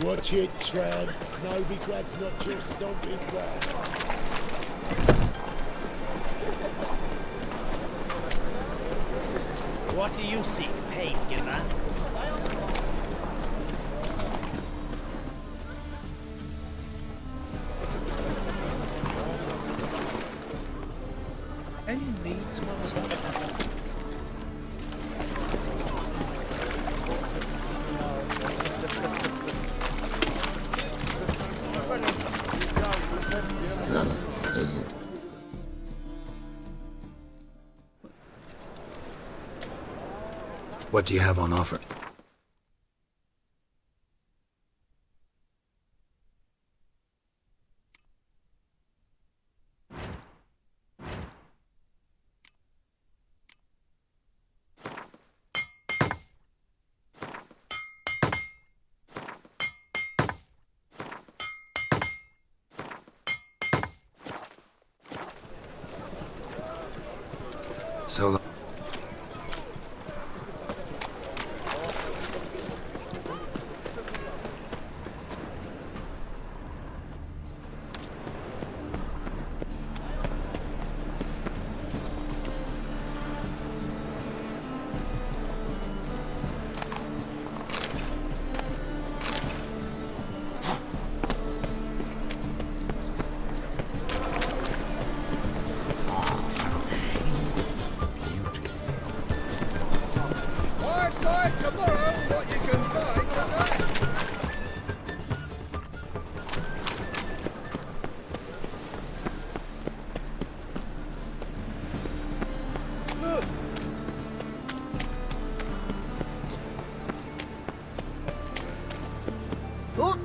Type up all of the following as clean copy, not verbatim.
Watch it, tramp. Novigrad's not your stomping ground. What do you seek, pain giver? Any needs, monster? What do you have on offer? So Tomorrow, what you can find today. Look. Oh.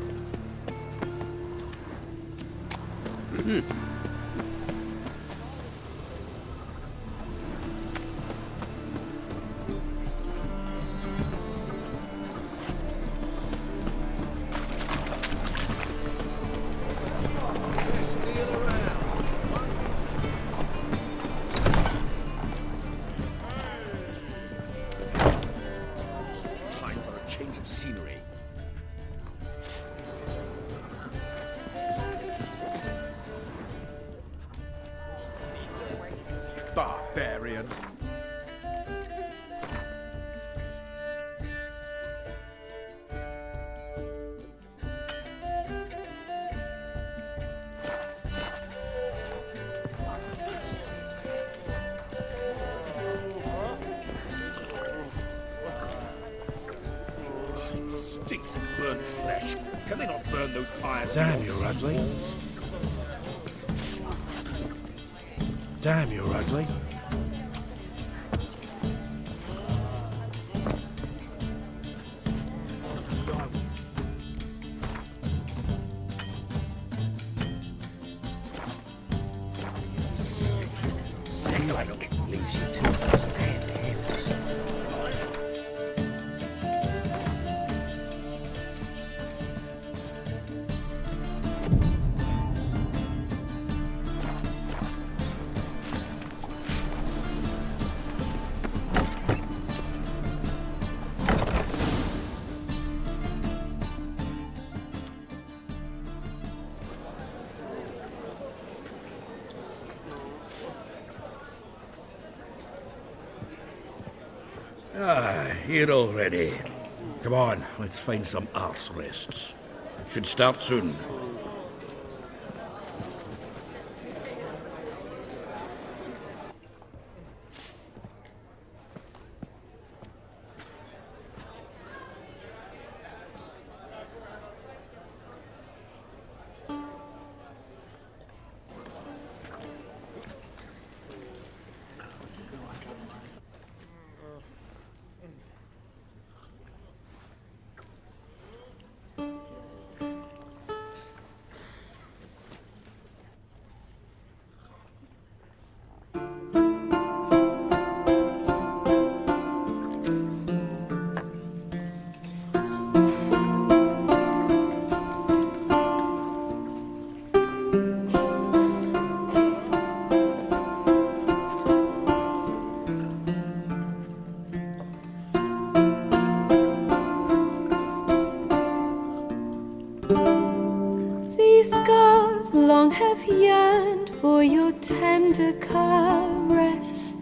Time for a change of scenery. Barbarian. Stinks of burnt flesh. Can they not burn those pyres? Damn, beyond you're the ugly. walls? damn, you're ugly. Like leaves you toothless and hairless. Here already. Come on, let's find some arse rests. Should start soon. These scars long have yearned for your tender caress,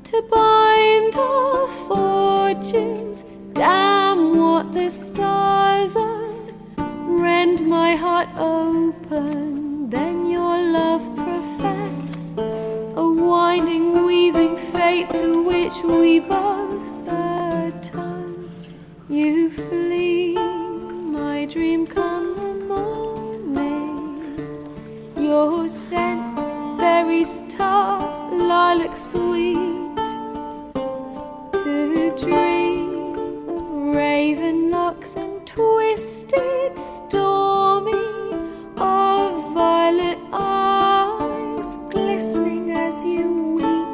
to bind our fortunes. Damn what the stars are. Rend my heart open, then your love profess, a winding, weaving fate to which we both atone. You flee, my dream come the morning. Your scent, berries tart, lilac sweet, to dream of raven locks and twisted, stormy, of violet eyes glistening as you weep.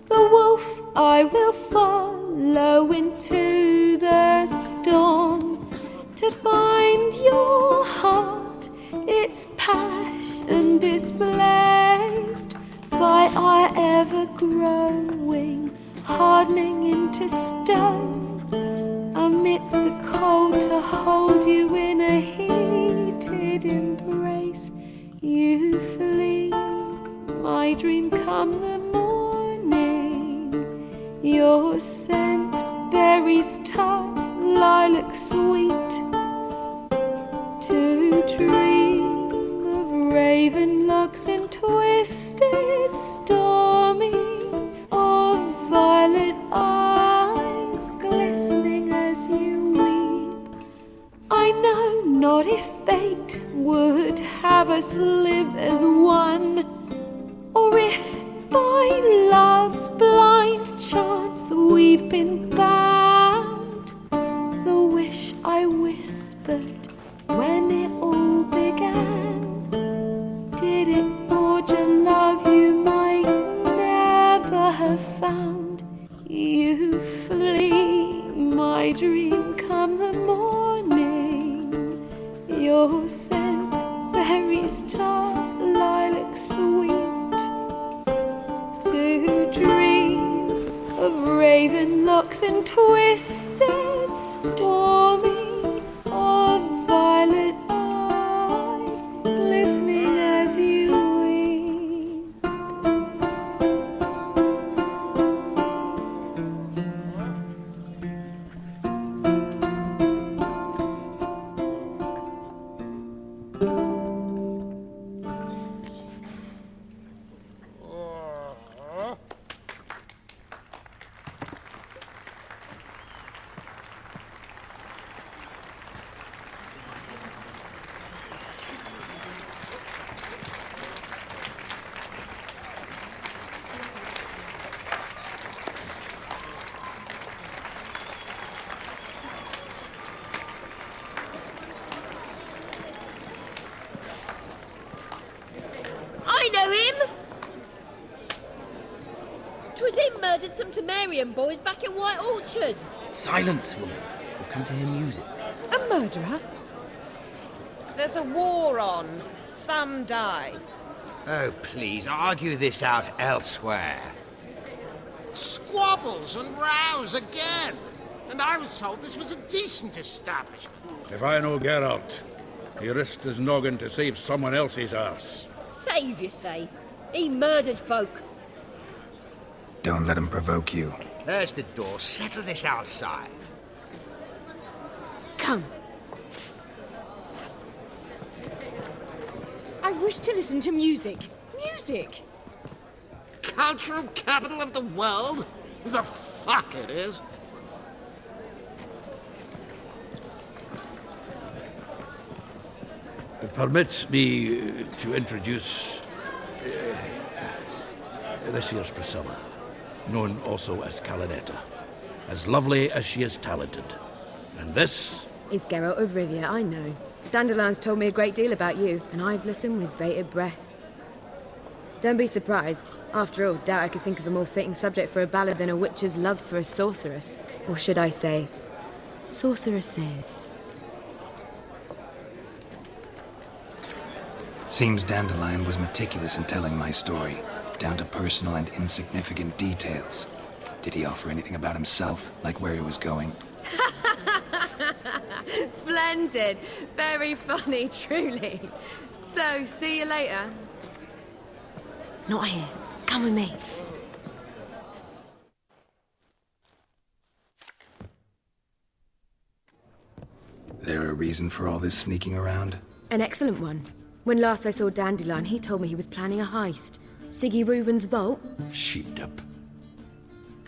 The wolf I will follow into the storm, to find your heart, its passion displaced by our ever-growing, hardening into stone. Amidst the cold, to hold you in a heated embrace. You flee, my dream come the morning. Your scent, berries tart, lilac sweet, to dream of raven locks and twisted, stormy, of violet eyes glistening as you weep. I know not if fate would have us live as one, or if by love's blind chance we've been bound. The wish I whispered when it all began, did it forge a love you might never have found? You flee, my dream come the morning. Your scent, berries tart, lilac sweet, to dream of raven locks and twisted, stormy, of violet eyes glistening as you weep. I know him! 'Twas him murdered some Temerian boys back in White Orchard. Silence, woman. We've come to hear music. A murderer? There's a war on. Some die. Oh, please, argue this out elsewhere. Squabbles and rows again. And I was told this was a decent establishment. If I know Geralt, he risked his noggin to save someone else's arse. Save, you say? He murdered folk. Don't let him provoke you. There's the door. Settle this outside. Come. I wish to listen to music. Music! Cultural capital of the world? The fuck it is. Permit me to introduce this here's Priscilla, known also as Calinetta, as lovely as she is talented. And this is Geralt of Rivia, I know. Dandelion's told me a great deal about you, and I've listened with bated breath. Don't be surprised. After all, doubt I could think of a more fitting subject for a ballad than a witch's love for a sorceress. Or should I say, sorceresses. Seems Dandelion was meticulous in telling my story, down to personal and insignificant details. Did he offer anything about himself, like where he was going? Splendid. Very funny, truly. So, see you later. Not here. Come with me. There a reason for all this sneaking around? An excellent one. When last I saw Dandelion, he told me he was planning a heist. Siggy Reuven's vault. Sheepdip.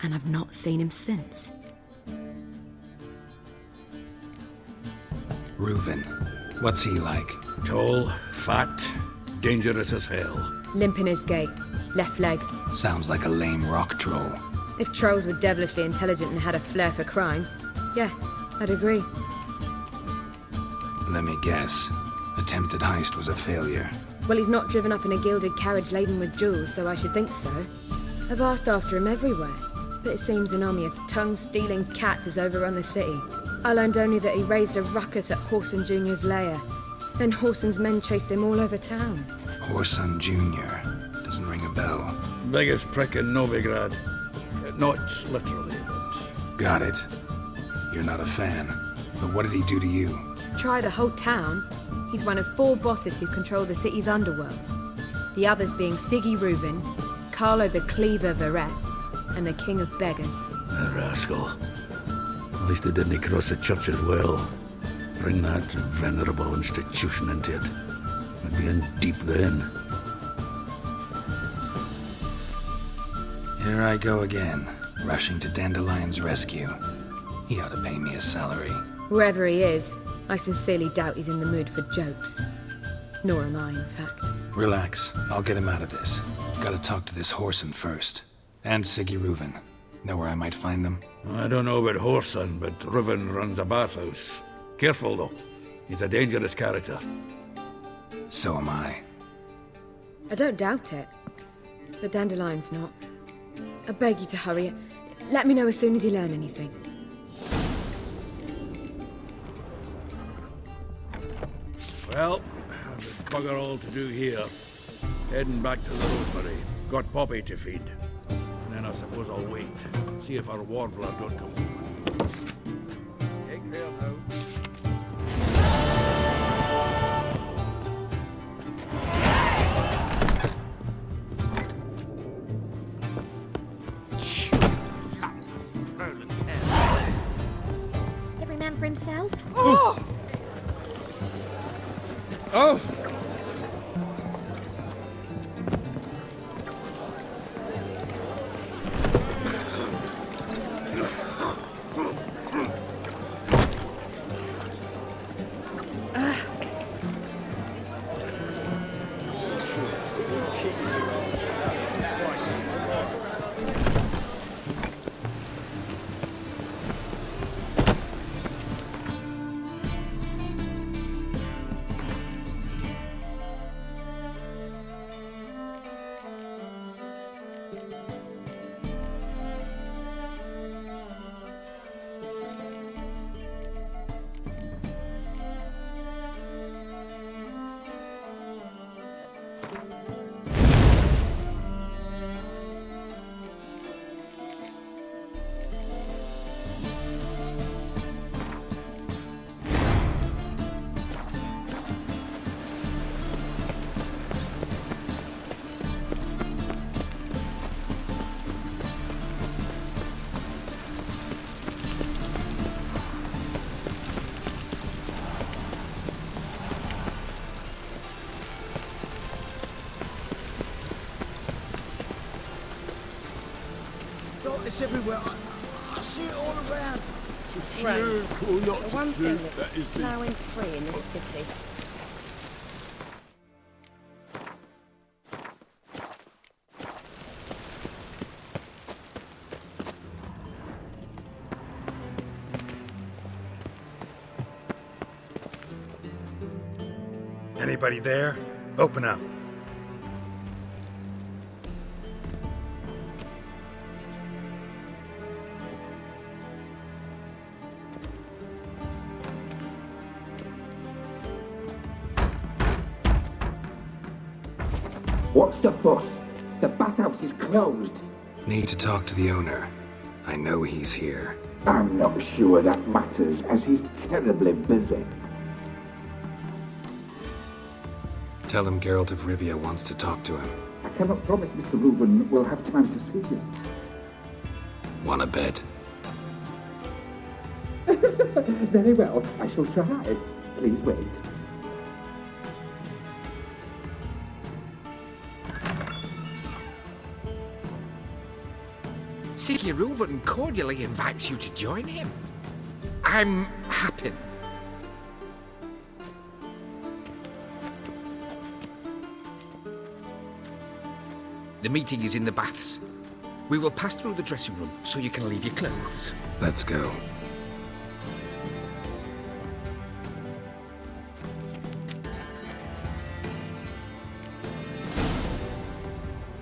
And I've not seen him since. Reuven. What's he like? Tall, fat, dangerous as hell. Limp in his gait. Left leg. Sounds like a lame rock troll. If trolls were devilishly intelligent and had a flair for crime, yeah, I'd agree. Let me guess. Attempted heist was a failure. Well, he's not driven up in a gilded carriage laden with jewels, so I should think so. I've asked after him everywhere, but it seems an army of tongue-stealing cats has overrun the city. I learned only that he raised a ruckus at Whoreson Jr.'s lair. Then Whoreson's men chased him all over town. Whoreson Jr. Doesn't ring a bell. Biggest prick in Novigrad. Not literally, but... Got it. You're not a fan. But what did he do to you? Try the whole town. He's one of 4 bosses who control the city's underworld. The others being Siggy Reuven, Carlo the Cleaver Varese, and the King of Beggars. A rascal. At least they didn't cross the church as well. Bring that venerable institution into it. I'd be in deep then. Here I go again, rushing to Dandelion's rescue. He ought to pay me a salary. Wherever he is, I sincerely doubt he's in the mood for jokes. Nor am I, in fact. Relax. I'll get him out of this. Gotta talk to this Whoreson first. And Siggy Reuven. Know where I might find them? I don't know about Whoreson, but Reuven runs a bathhouse. Careful, though. He's a dangerous character. So am I. I don't doubt it. But Dandelion's not. I beg you to hurry. Let me know as soon as you learn anything. Well, there's bugger all to do here. Heading back to the Rosemary. Got Poppy to feed. And then I suppose I'll wait. See if our warbler don't come home. Take care now. Every man for himself? Oh! It's everywhere. I see it all around. Right. The one thing that's plowing free in this city. Anybody there? Open up. What's the fuss? The bathhouse is closed. Need to talk to the owner. I know he's here. I'm not sure that matters, as he's terribly busy. Tell him Geralt of Rivia wants to talk to him. I cannot promise Mr. Reuven will have time to see you. Want a bet? Very well, I shall try. Please wait. Siggy Reuven cordially invites you to join him. I'm happy. The meeting is in the baths. We will pass through the dressing room so you can leave your clothes. Let's go.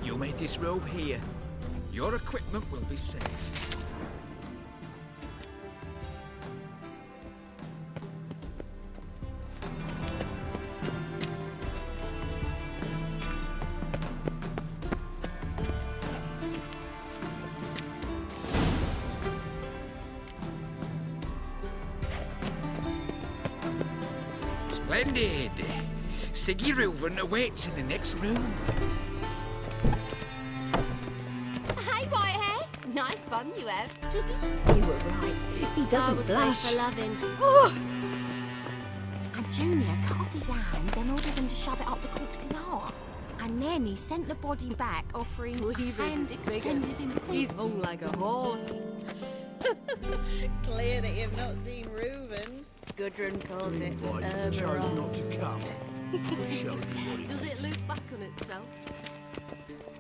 You may disrobe here. Your equipment will be safe. Splendid! Siggy Reuven awaits in the next room. Hey, Whitehead! Nice bum you have. You were right. He doesn't was blush. made for loving. And Junior cut off his hand and ordered him to shove it up the corpse's arse. And then he sent the body back, offering a hand extended in peace. He's hung like a horse. Clear that you've not seen Reuven's. Gudrun calls it chose not to come. Does it loop back on itself?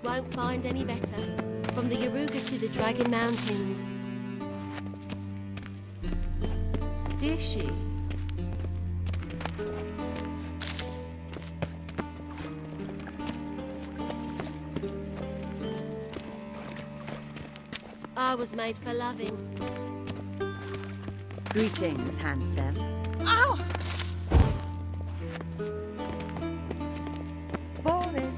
Won't find any better. From the Yaruga to the Dragon Mountains. Did she? I was made for loving. Greetings, handsome. Ow! Boring.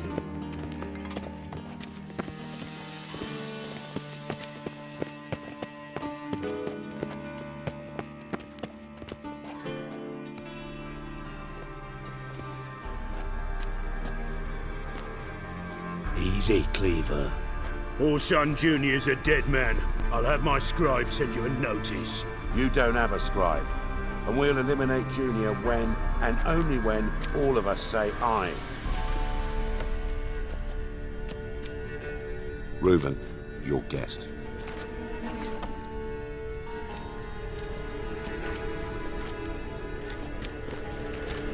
Easy, Cleaver. Orson Jr.'s a dead man. I'll have my scribe send you a notice. You don't have a scribe. And we'll eliminate Junior when, and only when, all of us say aye. Reuven, your guest.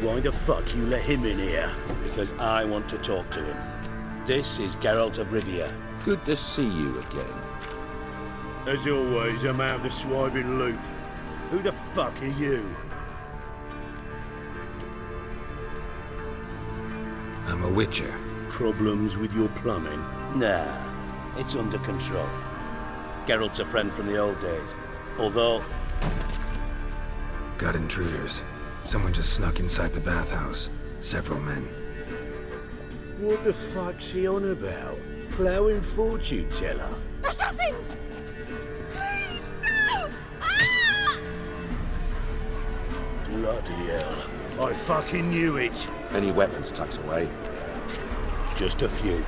Why the fuck you let him in here? Because I want to talk to him. This is Geralt of Rivia. Good to see you again. As always, I'm out of the swiving loop. Who the fuck are you? I'm a witcher. Problems with your plumbing? Nah, it's under control. Geralt's a friend from the old days. Although... Got intruders. Someone just snuck inside the bathhouse. Several men. What the fuck's he on about? Ploughing fortune teller? Assassins! Please, no! Ah! Bloody hell. I fucking knew it. Any weapons tucked away? Just a few.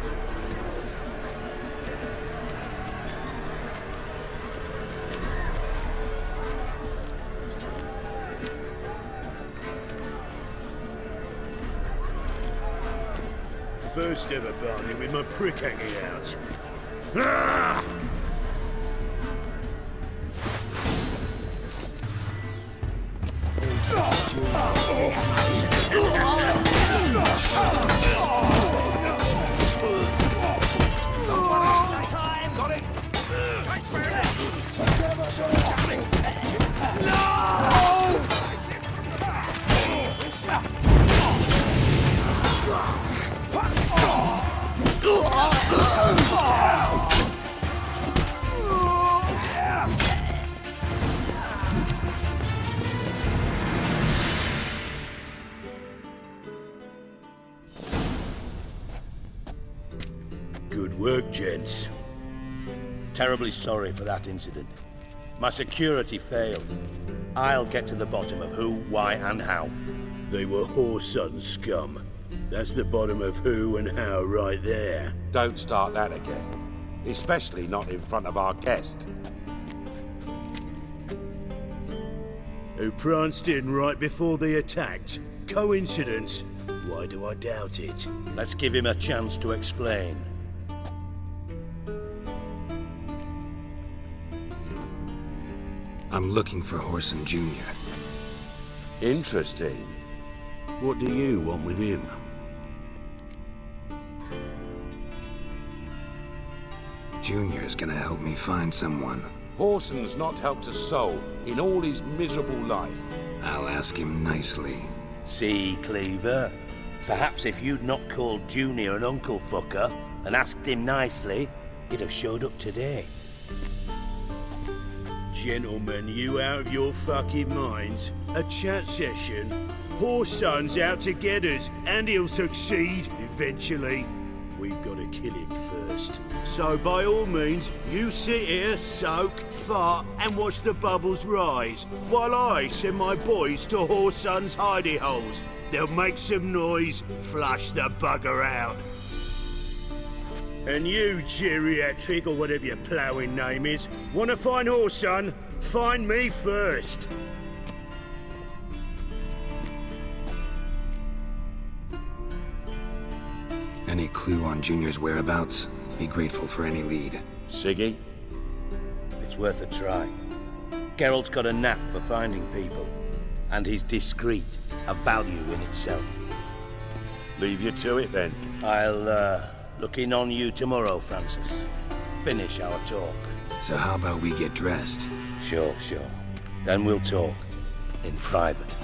First ever barney with my prick hanging out. Ah! Good work, gents. Terribly sorry for that incident. My security failed. I'll get to the bottom of who, why, and how. They were whoreson scum. That's the bottom of who and how right there. Don't start that again. Especially not in front of our guest. Who pranced in right before they attacked. Coincidence? Why do I doubt it? Let's give him a chance to explain. I'm looking for Whoreson Jr. Interesting. What do you want with him? Junior's gonna help me find someone. Whoreson's not helped a soul in all his miserable life. I'll ask him nicely. See, Cleaver? Perhaps if you'd not called Junior an uncle fucker and asked him nicely, he'd have showed up today. Gentlemen, you out of your fucking minds? A chat session? Whoreson's out to get us, and he'll succeed eventually. We've got to kill him first. So by all means, you sit here, soak, fart, and watch the bubbles rise, while I send my boys to Whoreson's hidey holes. They'll make some noise, flush the bugger out. And you, geriatric, or whatever your ploughing name is, want to find Whoreson? Find me first. Any clue on Junior's whereabouts? Be grateful for any lead. Siggy? It's worth a try. Geralt's got a knack for finding people, and he's discreet, a value in itself. Leave you to it then. I'll look in on you tomorrow, Francis. Finish our talk. So how about we get dressed? Sure. Then we'll talk. In private.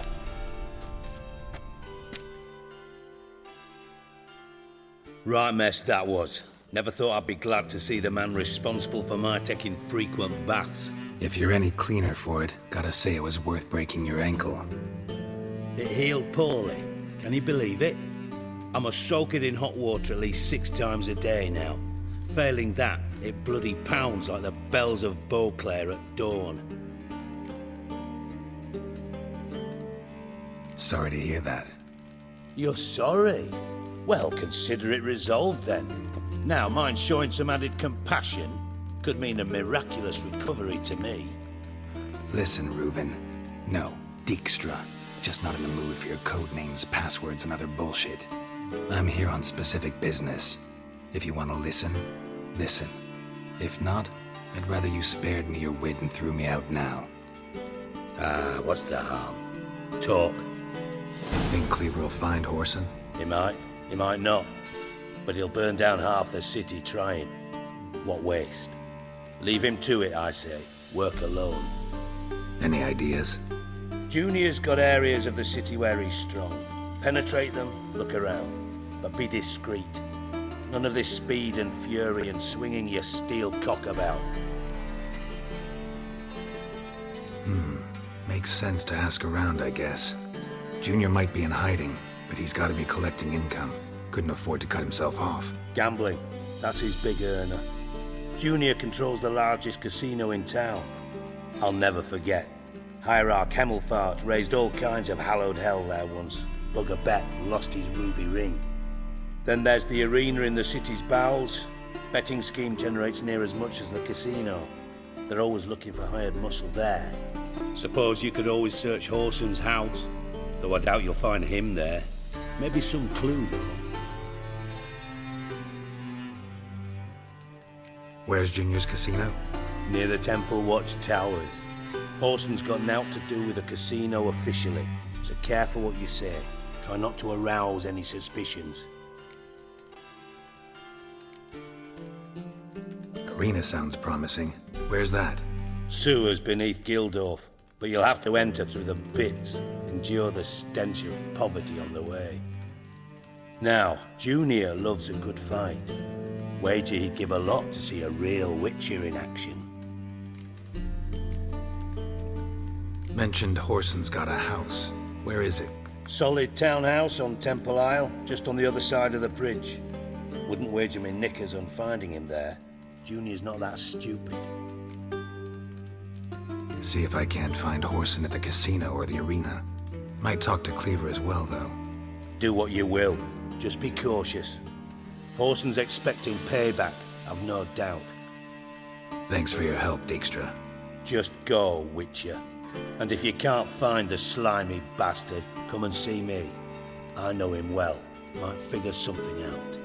Right mess that was. Never thought I'd be glad to see the man responsible for my taking frequent baths. If you're any cleaner for it, gotta say it was worth breaking your ankle. It healed poorly. Can you believe it? I must soak it in hot water at least 6 times a day now. Failing that, it bloody pounds like the bells of Beauclair at dawn. Sorry to hear that. You're sorry? Well, consider it resolved then. Now, mind showing some added compassion could mean a miraculous recovery to me. Listen, Reuven. No, Dijkstra. Just not in the mood for your code names, passwords, and other bullshit. I'm here on specific business. If you want to listen, listen. If not, I'd rather you spared me your wit and threw me out now. What's the harm? Talk. Think Cleaver will find Whoreson? He might not. But he'll burn down half the city trying. What waste? Leave him to it, I say. Work alone. Any ideas? Junior's got areas of the city where he's strong. Penetrate them, look around. But be discreet. None of this speed and fury and swinging your steel cock about. Makes sense to ask around, I guess. Junior might be in hiding, but he's got to be collecting income. Couldn't afford to cut himself off. Gambling. That's his big earner. Junior controls the largest casino in town. I'll never forget. Hierarch Hemmelfart raised all kinds of hallowed hell there once. Bugger bet lost his ruby ring. Then there's the arena in the city's bowels. Betting scheme generates near as much as the casino. They're always looking for hired muscle there. Suppose you could always search Whoreson's house, though I doubt you'll find him there. Maybe some clue, though. Where's Junior's casino? Near the Temple Watch Towers. Whoreson's got nought to do with the casino officially, so careful what you say. Try not to arouse any suspicions. Arena sounds promising. Where's that? Sewers beneath Gildorf, but you'll have to enter through the pits, endure the stench of poverty on the way. Now, Junior loves a good fight. Wager he'd give a lot to see a real Witcher in action. Mentioned Whoreson's got a house. Where is it? Solid townhouse on Temple Isle, just on the other side of the bridge. Wouldn't wager me knickers on finding him there. Junior's not that stupid. See if I can't find Horson at the casino or the arena. Might talk to Cleaver as well, though. Do what you will. Just be cautious. Horson's expecting payback, I've no doubt. Thanks for your help, Dijkstra. Just go, Witcher. And if you can't find the slimy bastard, come and see me. I know him well. Might figure something out.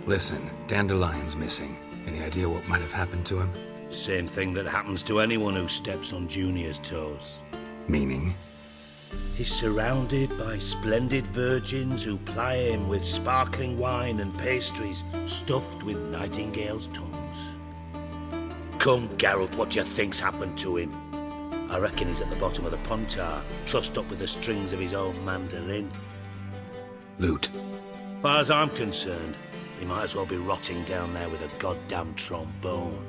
Listen, Dandelion's missing. Any idea what might have happened to him? Same thing that happens to anyone who steps on Junior's toes. Meaning? He's surrounded by splendid virgins who ply him with sparkling wine and pastries stuffed with nightingales' tongues. Come, Geralt, what do you think's happened to him? I reckon he's at the bottom of the Pontar, trussed up with the strings of his own mandolin. Loot. Far as I'm concerned, he might as well be rotting down there with a goddamn trombone.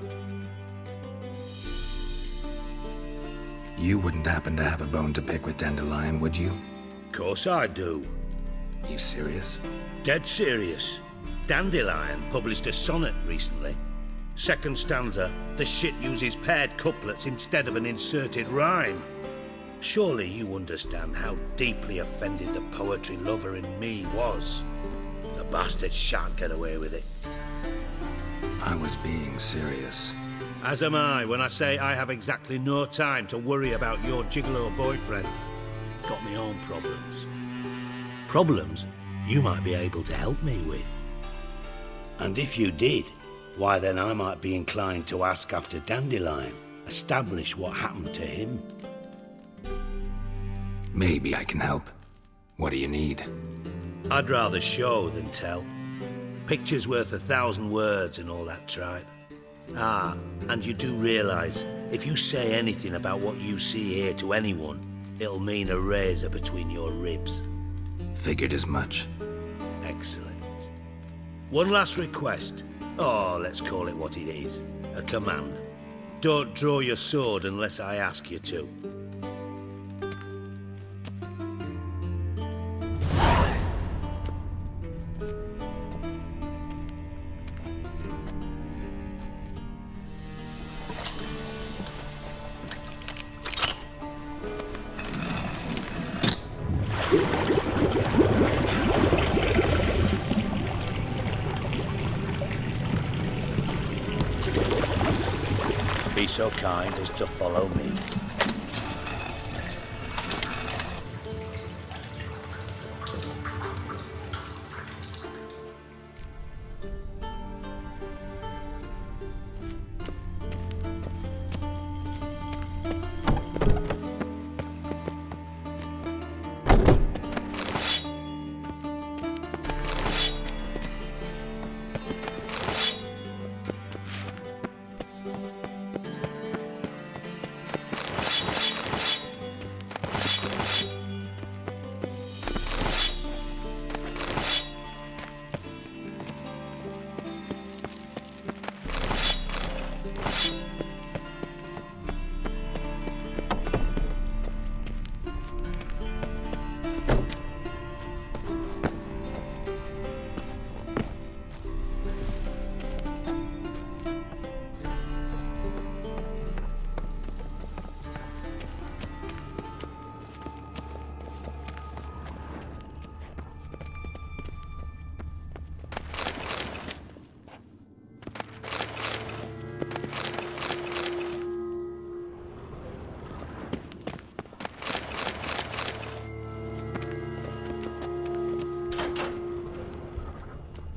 You wouldn't happen to have a bone to pick with Dandelion, would you? Course I do. You serious? Dead serious. Dandelion published a sonnet recently. Second stanza, the shit uses paired couplets instead of an inserted rhyme. Surely you understand how deeply offended the poetry lover in me was. The bastard shan't get away with it. I was being serious. As am I when I say I have exactly no time to worry about your gigolo boyfriend. Got me own problems. Problems you might be able to help me with. And if you did, why then I might be inclined to ask after Dandelion, establish what happened to him. Maybe I can help. What do you need? I'd rather show than tell. Picture's worth 1,000 words and all that tripe. Ah, and you do realise, if you say anything about what you see here to anyone, it'll mean a razor between your ribs. Figured as much. Excellent. One last request. Oh, let's call it what it is. A command. Don't draw your sword unless I ask you to. Be so kind as to follow me.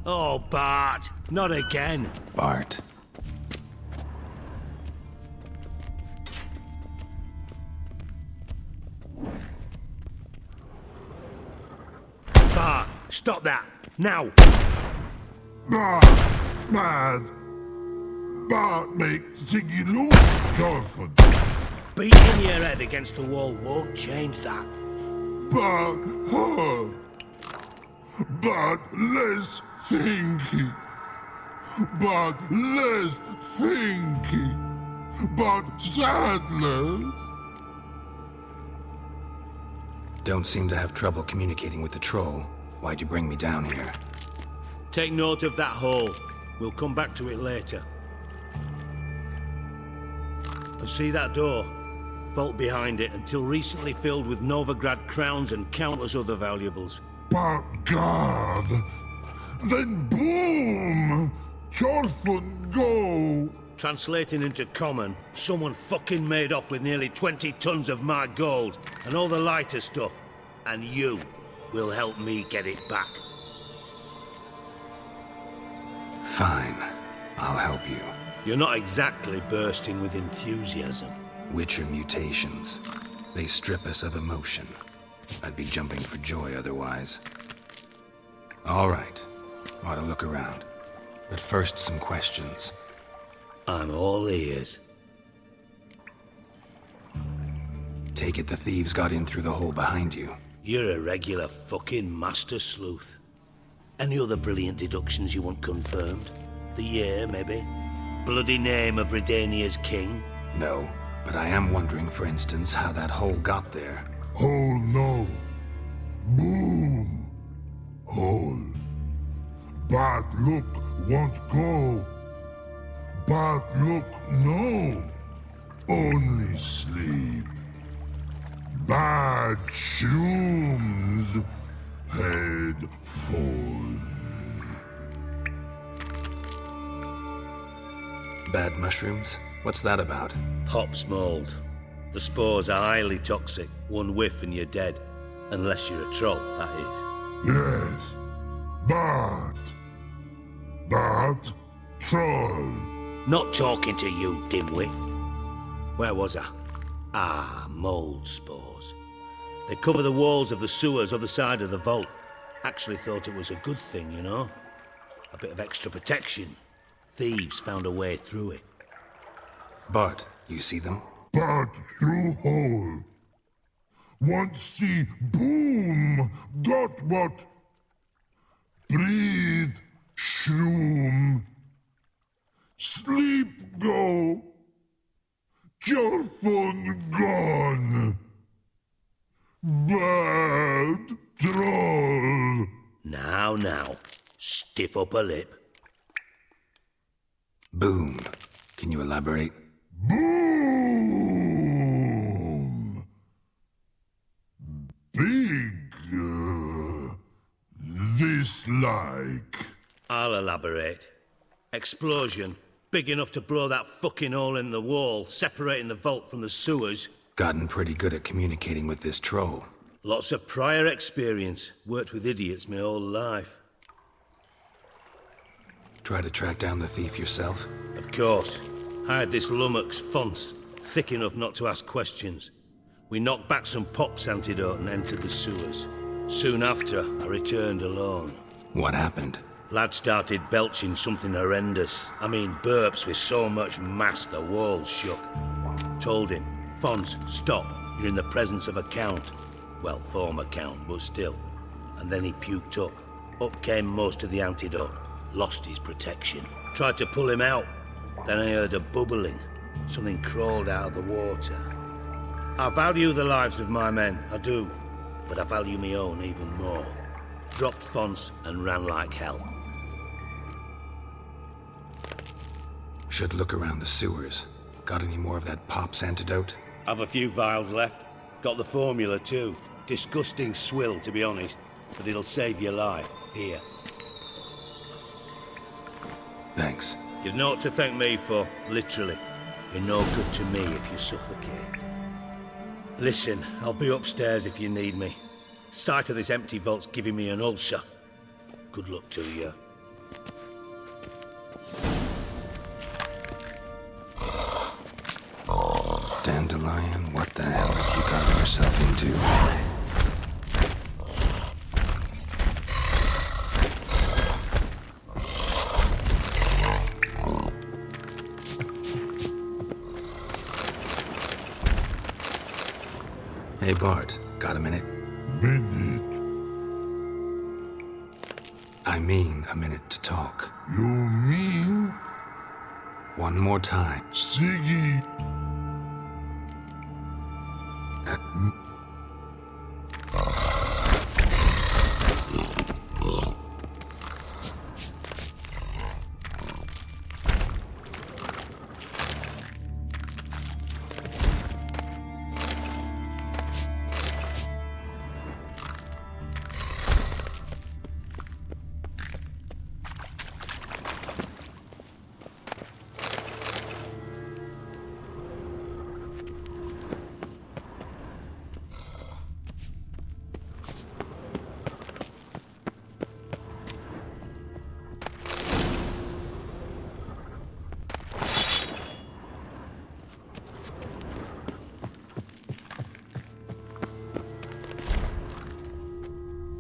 Oh, Bart, not again. Bart. Bart, stop that, now. Bart, man. Bart makes Ziggy look, Jonathan. Beating your head against the wall won't change that. Bart, huh? But less thinky. But less thinky. But sadness. Don't seem to have trouble communicating with the troll. Why'd you bring me down here? Take note of that hole. We'll come back to it later. And see that door? Vault behind it, until recently filled with Novigrad crowns and countless other valuables. But God, then boom! Chorfun go! Translating into common, someone fucking made off with nearly 20 tons of my gold and all the lighter stuff. And you will help me get it back. Fine. I'll help you. You're not exactly bursting with enthusiasm. Witcher mutations. They strip us of emotion. I'd be jumping for joy otherwise. All right. Ought to look around. But first, some questions. I'm all ears. Take it the thieves got in through the hole behind you. You're a regular fucking master sleuth. Any other brilliant deductions you want confirmed? The year, maybe? Bloody name of Redania's king? No, but I am wondering, for instance, how that hole got there. Hole no. Boom. Hole. Bad look won't go. Bad look no. Only sleep. Bad shrooms. Head falls. Bad mushrooms? What's that about? Pop's mold. The spores are highly toxic. One whiff and you're dead. Unless you're a troll, that is. Yes. Bad. Bad troll. Not talking to you, dimwit. Where was I? Ah, mold spores. They cover the walls of the sewers other side of the vault. Actually thought it was a good thing, you know? A bit of extra protection. Thieves found a way through it. Bart, you see them? Bad through hole. Want see boom. Got what? Breathe. Shroom. Sleep go. Your phone gone. Bad troll. Now. Stiff upper lip. Boom. Can you elaborate? Boom. Big. This like. I'll elaborate. Explosion. Big enough to blow that fucking hole in the wall, separating the vault from the sewers. Gotten pretty good at communicating with this troll. Lots of prior experience. Worked with idiots my whole life. Try to track down the thief yourself? Of course. Hired this lummox, Fonce, thick enough not to ask questions. We knocked back some Pop's antidote and entered the sewers. Soon after, I returned alone. What happened? Lad started belching something horrendous. I mean, burps with so much mass the walls shook. Told him, Fonce, stop. You're in the presence of a count. Well, former count, but still. And then he puked up. Up came most of the antidote. Lost his protection. Tried to pull him out. Then I heard a bubbling. Something crawled out of the water. I value the lives of my men, I do. But I value my own even more. Dropped Fonce and ran like hell. Should look around the sewers. Got any more of that Pop's antidote? Have a few vials left. Got the formula too. Disgusting swill, to be honest. But it'll save your life. Here. Thanks. You've naught to thank me for, literally. You're no good to me if you suffocate. Listen, I'll be upstairs if you need me. Sight of this empty vault's giving me an ulcer. Good luck to you. Dandelion, what the hell have you gotten yourself into? Hey Bart, got a minute? Minute? I mean a minute to talk. You mean? One more time. Siggy.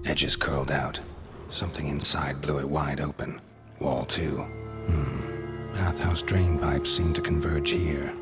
Edges curled out. Something inside blew it wide open. Wall too. Bathhouse drain pipes seem to converge here.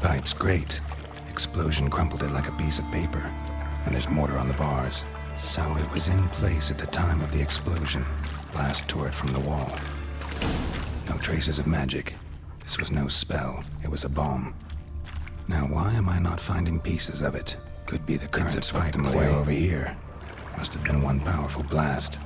Pipe's great. Explosion crumpled it like a piece of paper. And there's mortar on the bars. So it was in place at the time of the explosion. Blast tore it from the wall. No traces of magic. This was no spell. It was a bomb. Now why am I not finding pieces of it? Could be the current swept them away over here. Must have been one powerful blast.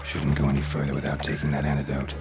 Shouldn't go any further without taking that antidote.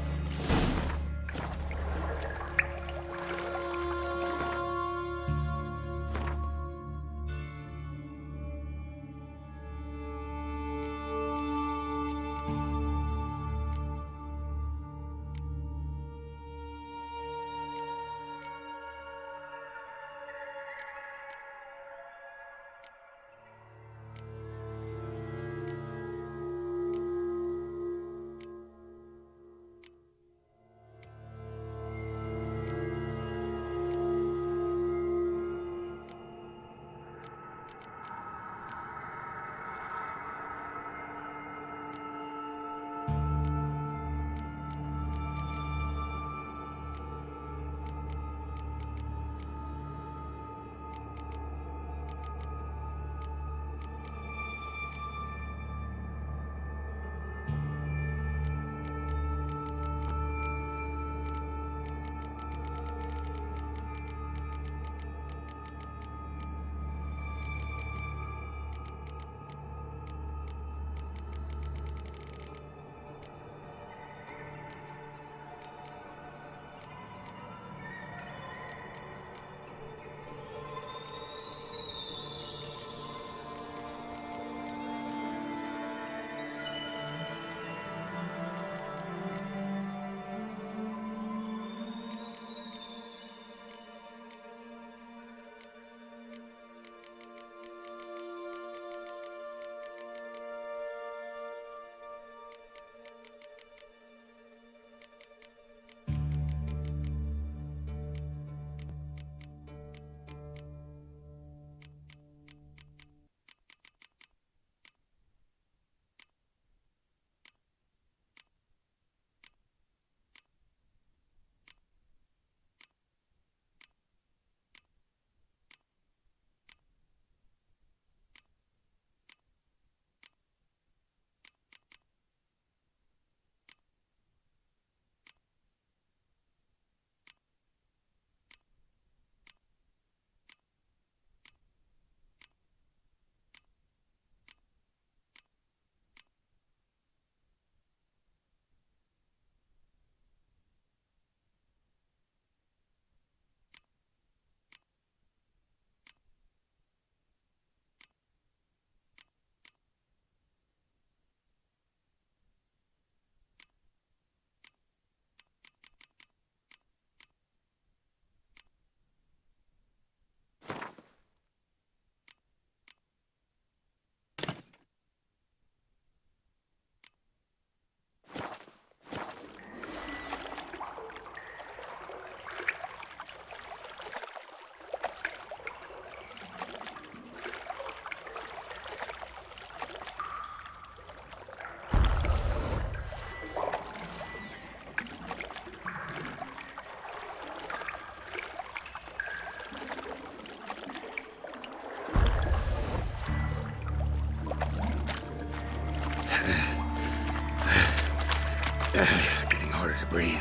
Getting harder to breathe.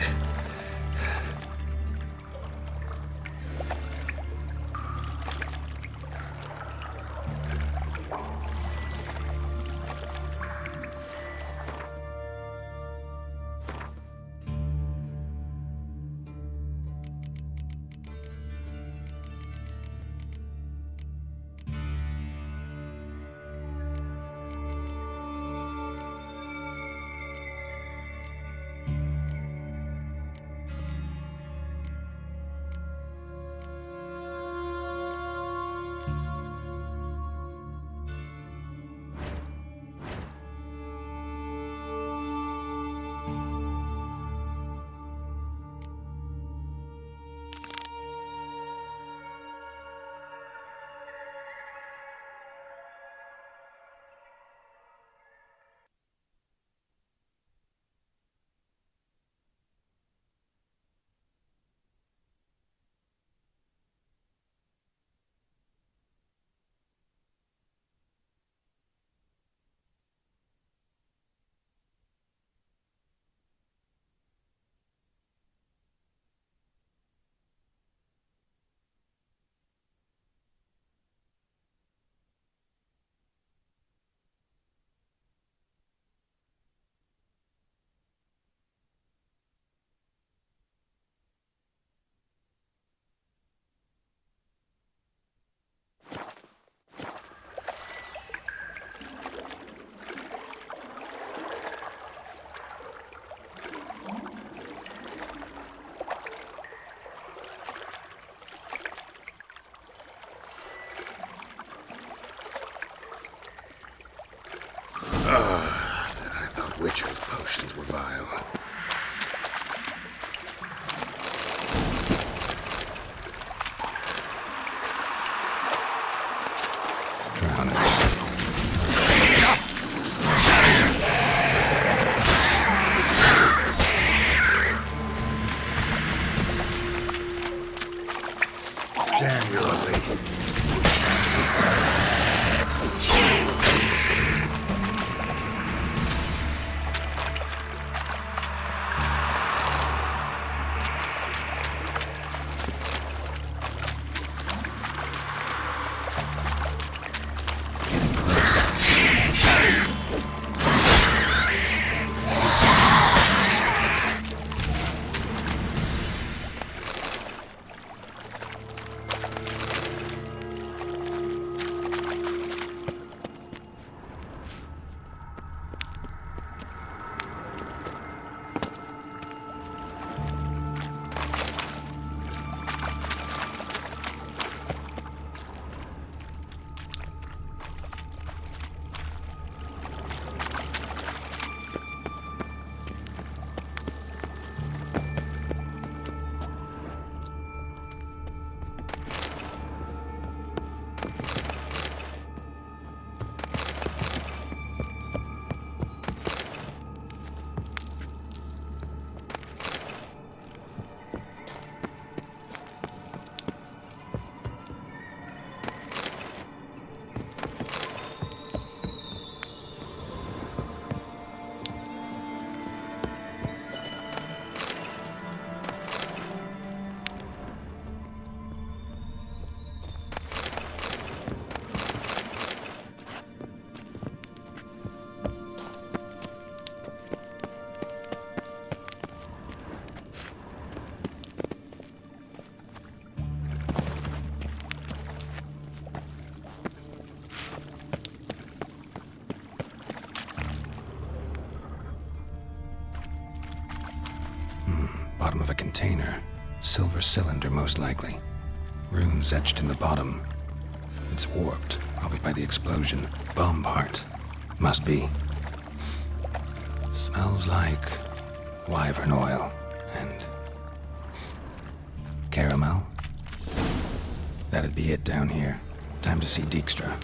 I thought Witcher's potions were vile. Damn, you're ugly. Bottom of a container. Silver cylinder, most likely. Runes etched in the bottom. It's warped, probably by the explosion. Bomb part. Must be. Smells like wyvern oil and caramel. That'd be it down here. Time to see Dijkstra.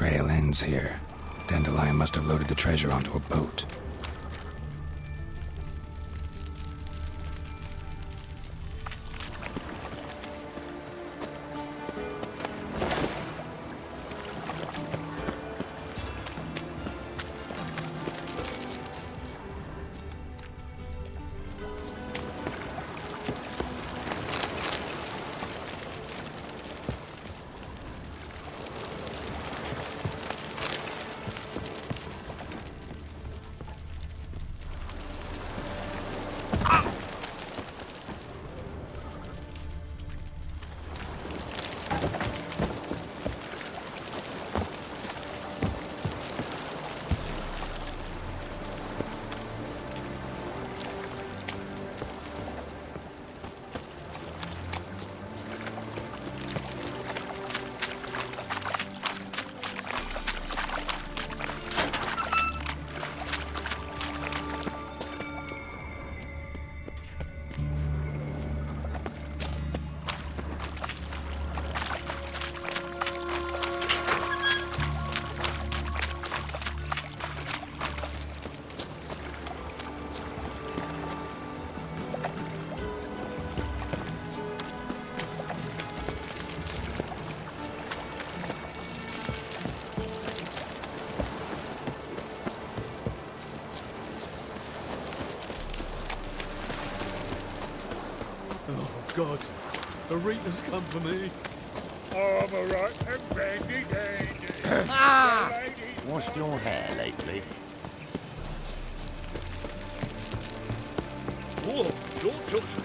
Trail ends here. Dandelion must have loaded the treasure onto a boat. God, the Reaper's come for me. I'm a right and bandy dandy. Ah! Washed your hair lately? Whoa, don't touch me.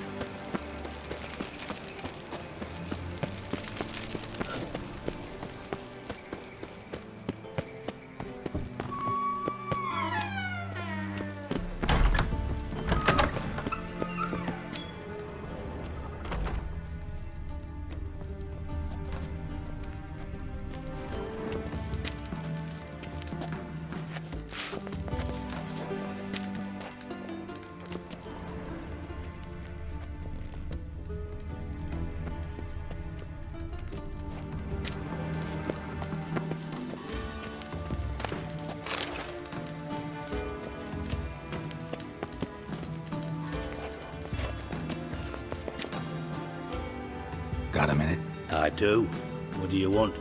Got a minute? I do. What do you want?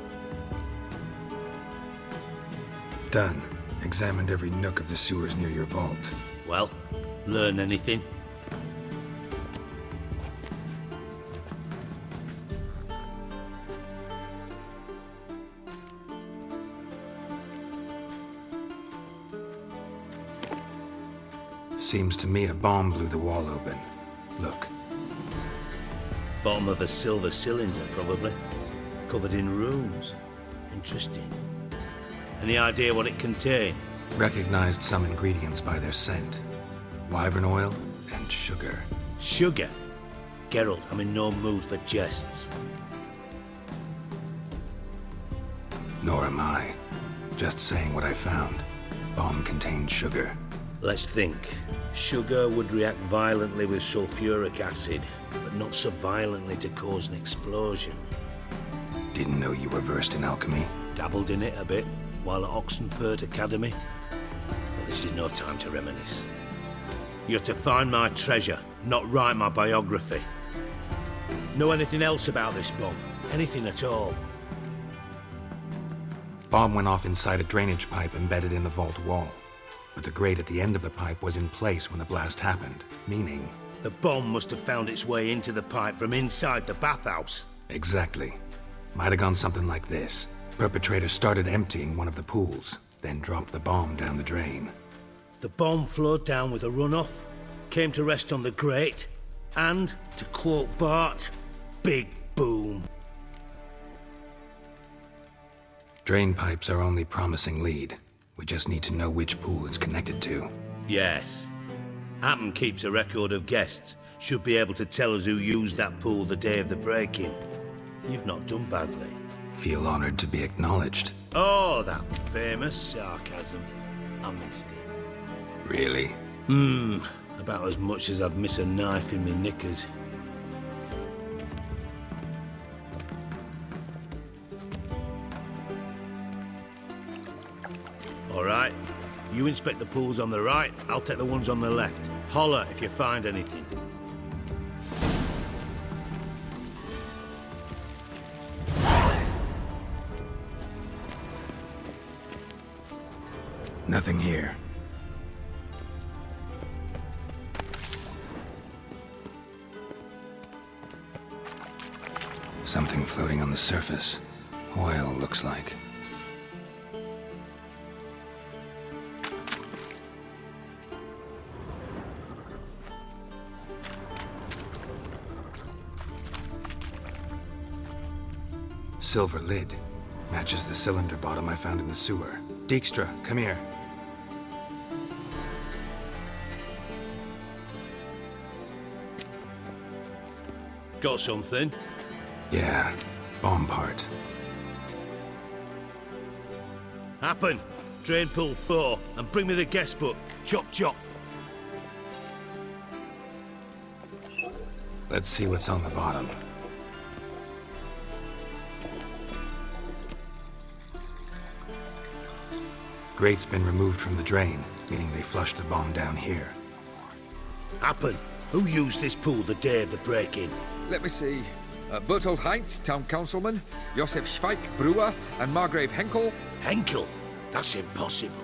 Done. Examined every nook of the sewers near your vault. Well, learn anything? Seems to me a bomb blew the wall open. Look. Bottom of a silver cylinder, probably. Covered in runes. Interesting. Any idea what it contained? Recognized some ingredients by their scent. Wyvern oil and sugar. Sugar? Geralt, I'm in no mood for jests. Nor am I. Just saying what I found. Bomb contained sugar. Let's think. Sugar would react violently with sulfuric acid, but not so violently to cause an explosion. Didn't know you were versed in alchemy. Dabbled in it a bit while at Oxenford Academy. But this is no time to reminisce. You're to find my treasure, not write my biography. Know anything else about this bomb? Anything at all? Bomb went off inside a drainage pipe embedded in the vault wall. But the grate at the end of the pipe was in place when the blast happened, meaning... The bomb must have found its way into the pipe from inside the bathhouse. Exactly. Might have gone something like this. Perpetrator started emptying one of the pools, then dropped the bomb down the drain. The bomb flowed down with a runoff, came to rest on the grate, and, to quote Bart, big boom. Drain pipes are only promising lead. We just need to know which pool it's connected to. Yes. Hammond keeps a record of guests. Should be able to tell us who used that pool the day of the break-in. You've not done badly. Feel honored to be acknowledged. Oh, that famous sarcasm. I missed it. Really? About as much as I'd miss a knife in my knickers. All right. You inspect the pools on the right, I'll take the ones on the left. Holler if you find anything. Nothing here. Something floating on the surface. Oil, looks like. Silver lid. Matches the cylinder bottom I found in the sewer. Dijkstra, come here. Got something? Yeah, bomb part. Happen. Drain pool 4, and bring me the guest book. Chop chop. Let's see what's on the bottom. Grate's been removed from the drain, meaning they flushed the bomb down here. Happen. Who used this pool the day of the break-in? Let me see. Bertold Heinz, town councilman, Josef Schweik, brewer, and Margrave Henkel. Henkel? That's impossible.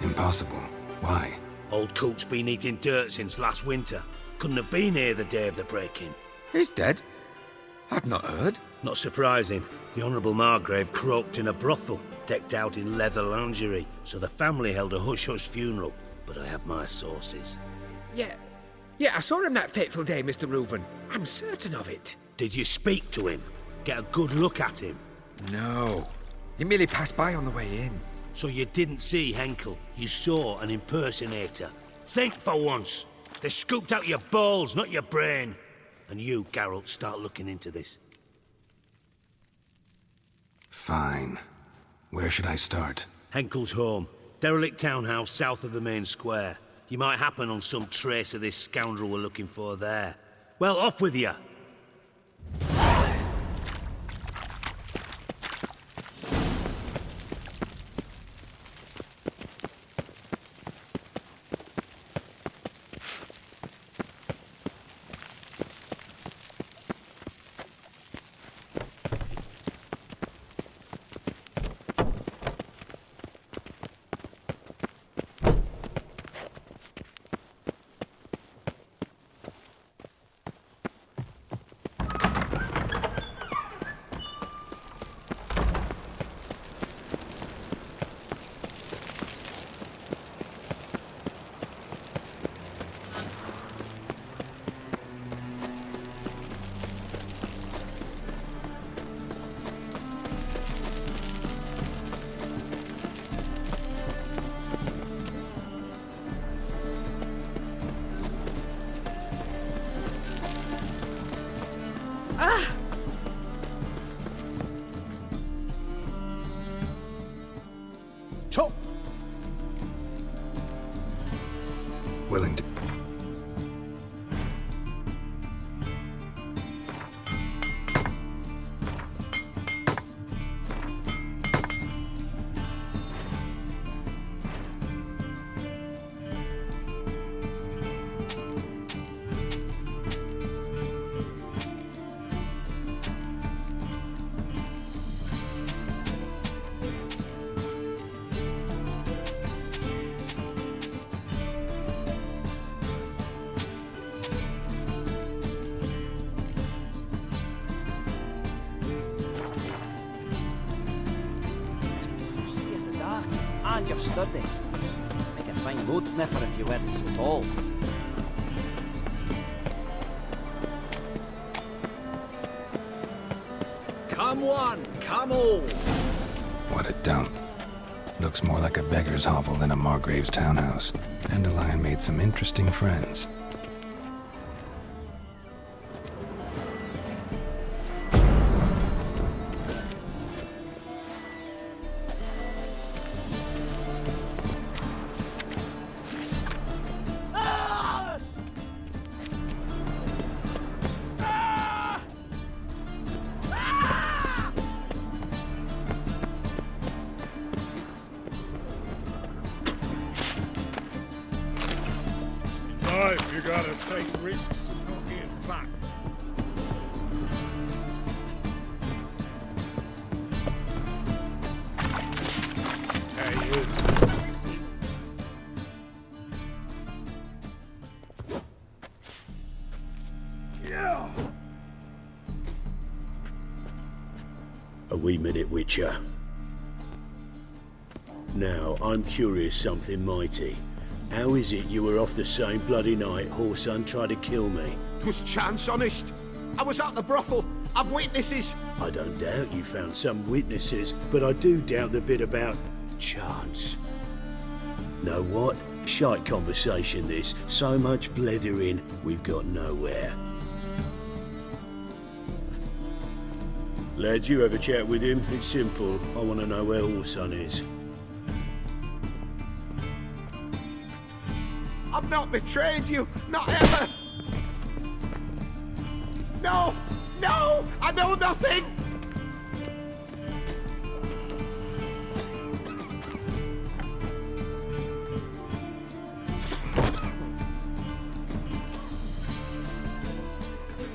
Impossible. Why? Old Coot's been eating dirt since last winter. Couldn't have been here the day of the break-in. He's dead? I'd not heard. Not surprising. The Honourable Margrave croaked in a brothel, decked out in leather lingerie, so the family held a hush-hush funeral. But I have my sources. Yeah, I saw him that fateful day, Mr. Reuven. I'm certain of it. Did you speak to him? Get a good look at him? No. He merely passed by on the way in. So you didn't see Henkel? You saw an impersonator? Think for once! They scooped out your balls, not your brain. And you, Geralt, start looking into this. Fine. Where should I start? Henkel's home. Derelict townhouse south of the main square. You might happen on some trace of this scoundrel we're looking for there. Well, off with you! Chop! Willing to... And you're sturdy. Make a fine road sniffer if you weren't so tall. Come one, come all. What a dump. Looks more like a beggar's hovel than a Margrave's townhouse. Dandelion made some interesting friends. You gotta take risks and not get fat. Hey, you. Yeah. A wee minute, Witcher. Now, I'm curious something mighty. How is it you were off the same bloody night Whoreson tried to kill me? 'Twas chance, honest. I was at the brothel. I've witnesses. I don't doubt you found some witnesses, but I do doubt the bit about chance. Know what? Shite conversation this. So much blethering, we've got nowhere. Lads, you have a chat with him. It's simple. I want to know where Whoreson is. I've not betrayed you. Not ever. No! No! I know nothing!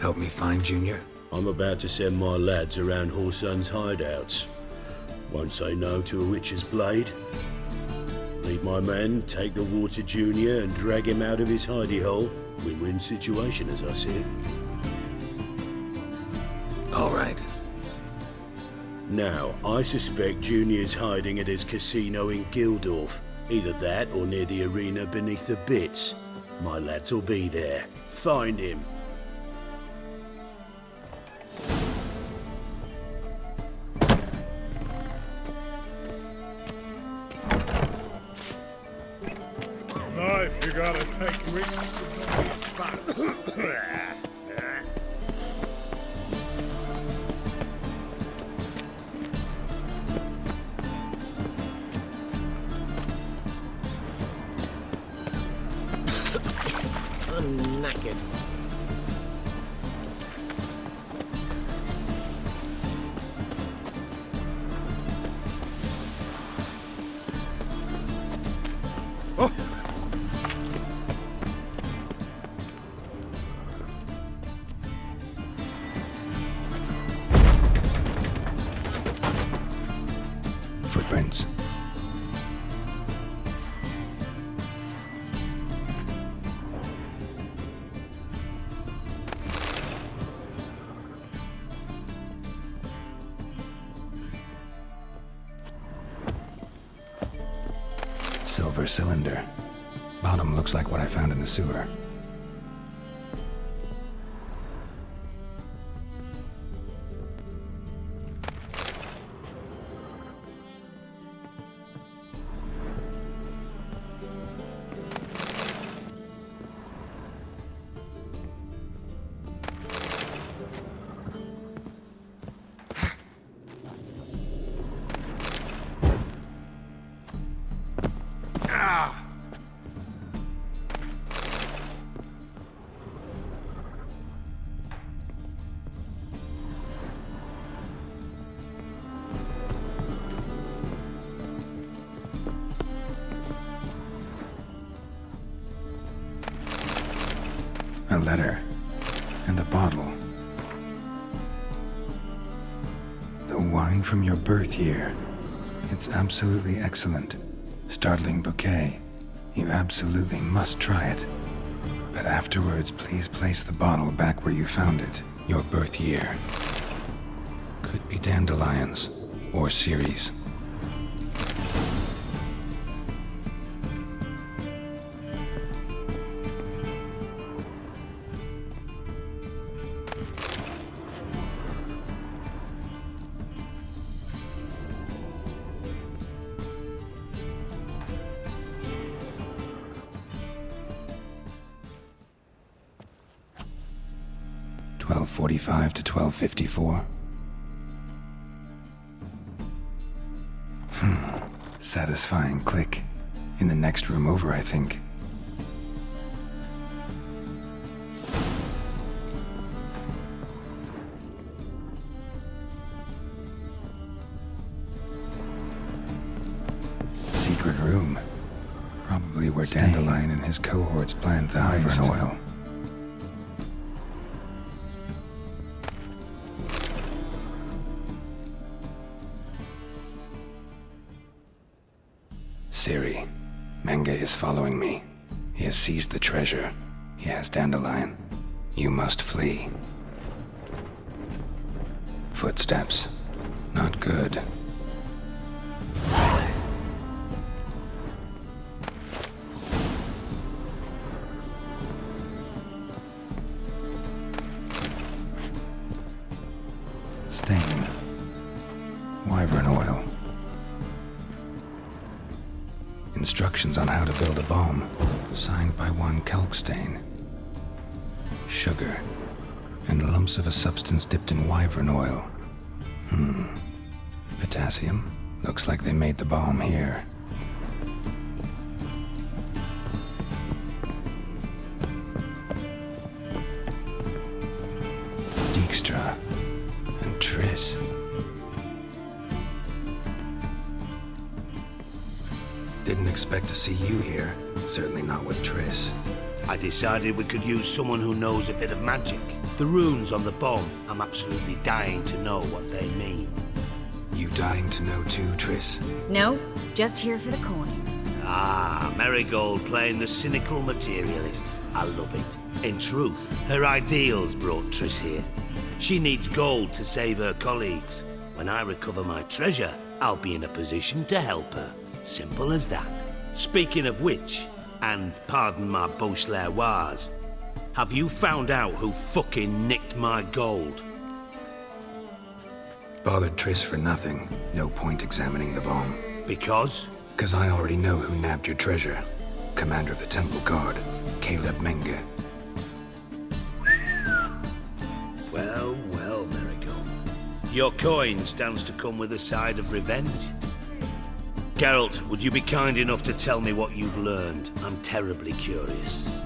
Help me find Junior? I'm about to send my lads around Whoreson's hideouts. Won't say no to a witch's blade. Lead my men, take the water Junior and drag him out of his hidey hole. Win-win situation, as I see it. All right. Now, I suspect Junior's hiding at his casino in Gildorf. Either that or near the arena beneath the bits. My lads will be there. Find him. Life, you gotta take risks and not get fat. I'm knackered. Oh! Footprints. Silver cylinder. Bottom looks like what I found in the sewer. A letter and a bottle. The wine from your birth year. It's absolutely excellent. Startling bouquet. You absolutely must try it. But afterwards, please place the bottle back where you found it. Your birth year. Could be dandelions or Ceres. .45 to 12:54. Satisfying click. In the next room over, I think. Secret room. Probably where Dandelion and his cohorts planned the heist. Oil. Ciri, Menge is following me. He has seized the treasure. He has Dandelion. You must flee. Footsteps. Not good. Stain. Wyvern oil. Instructions on how to build a bomb, signed by one Kalkstain. Sugar, and lumps of a substance dipped in wyvern oil. Potassium? Looks like they made the bomb here. Dijkstra and Triss. Didn't expect to see you here. Certainly not with Triss. I decided we could use someone who knows a bit of magic. The runes on the bomb, I'm absolutely dying to know what they mean. You dying to know too, Triss? No, just here for the coin. Ah, Marigold playing the cynical materialist. I love it. In truth, her ideals brought Triss here. She needs gold to save her colleagues. When I recover my treasure, I'll be in a position to help her. Simple as that. Speaking of which, and pardon my Beauclervois, have you found out who fucking nicked my gold? Bothered Triss for nothing. No point examining the bomb. Because? Because I already know who nabbed your treasure. Commander of the Temple Guard, Caleb Menge. Well, well, Marigold. Your coin stands to come with a side of revenge. Geralt, would you be kind enough to tell me what you've learned? I'm terribly curious.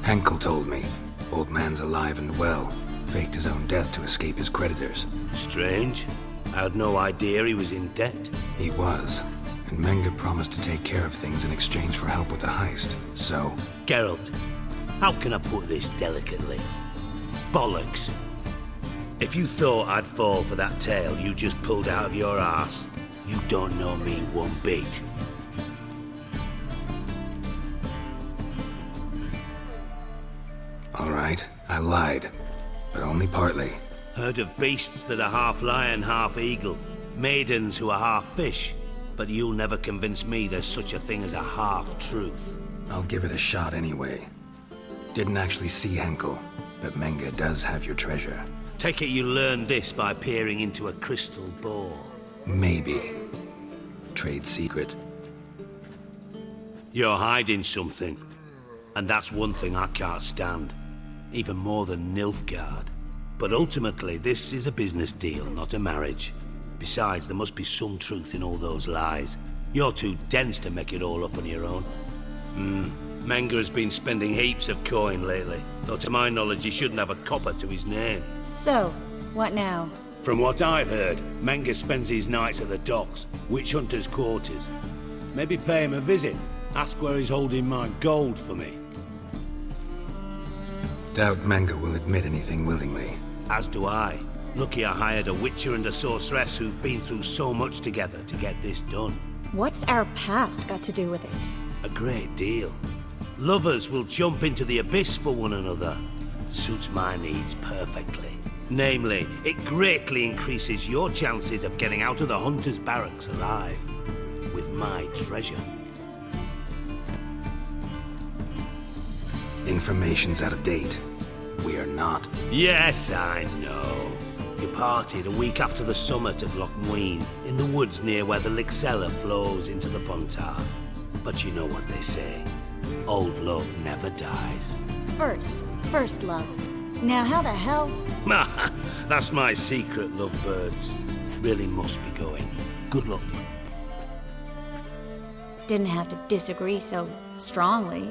Henkel told me. Old man's alive and well. Faked his own death to escape his creditors. Strange. I had no idea he was in debt. He was. And Menge promised to take care of things in exchange for help with the heist. So... Geralt, how can I put this delicately? Bollocks. If you thought I'd fall for that tale you just pulled out of your arse, you don't know me one bit. All right, I lied. But only partly. Heard of beasts that are half lion, half eagle. Maidens who are half fish. But you'll never convince me there's such a thing as a half-truth. I'll give it a shot anyway. Didn't actually see Henkel, but Menge does have your treasure. Take it you learned this by peering into a crystal ball. Maybe. Trade secret. You're hiding something. And that's one thing I can't stand. Even more than Nilfgaard. But ultimately, this is a business deal, not a marriage. Besides, there must be some truth in all those lies. You're too dense to make it all up on your own. Menge has been spending heaps of coin lately. Though to my knowledge, he shouldn't have a copper to his name. So, what now? From what I've heard, Menge spends his nights at the docks, witch hunters' quarters. Maybe pay him a visit. Ask where he's holding my gold for me. Doubt Menge will admit anything willingly. As do I. Lucky I hired a witcher and a sorceress who've been through so much together to get this done. What's our past got to do with it? A great deal. Lovers will jump into the abyss for one another. Suits my needs perfectly. Namely, it greatly increases your chances of getting out of the hunter's barracks alive. With my treasure. Information's out of date. We are not. Yes, I know. You partied a week after the summit of Loch Muin, in the woods near where the Lixella flows into the Pontar. But you know what they say. Old love never dies. First love. Now how the hell? That's my secret, lovebirds. Really must be going. Good luck. Didn't have to disagree so strongly.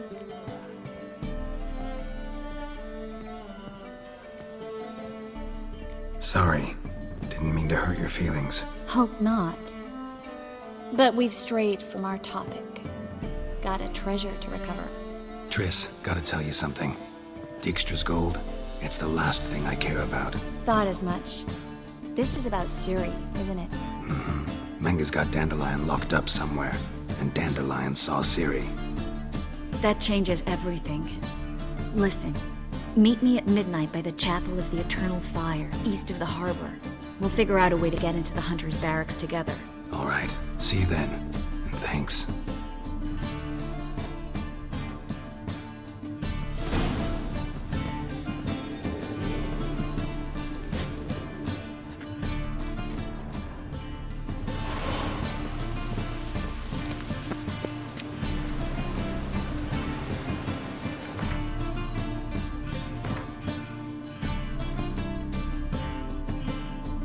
Sorry. Didn't mean to hurt your feelings. Hope not. But we've strayed from our topic. Got a treasure to recover. Triss, gotta tell you something. Dijkstra's gold, it's the last thing I care about. Thought as much. This is about Ciri, isn't it? Menga's got Dandelion locked up somewhere, and Dandelion saw Ciri. That changes everything. Listen, meet me at midnight by the Chapel of the Eternal Fire, east of the harbor. We'll figure out a way to get into the Hunter's barracks together. All right, see you then, and thanks.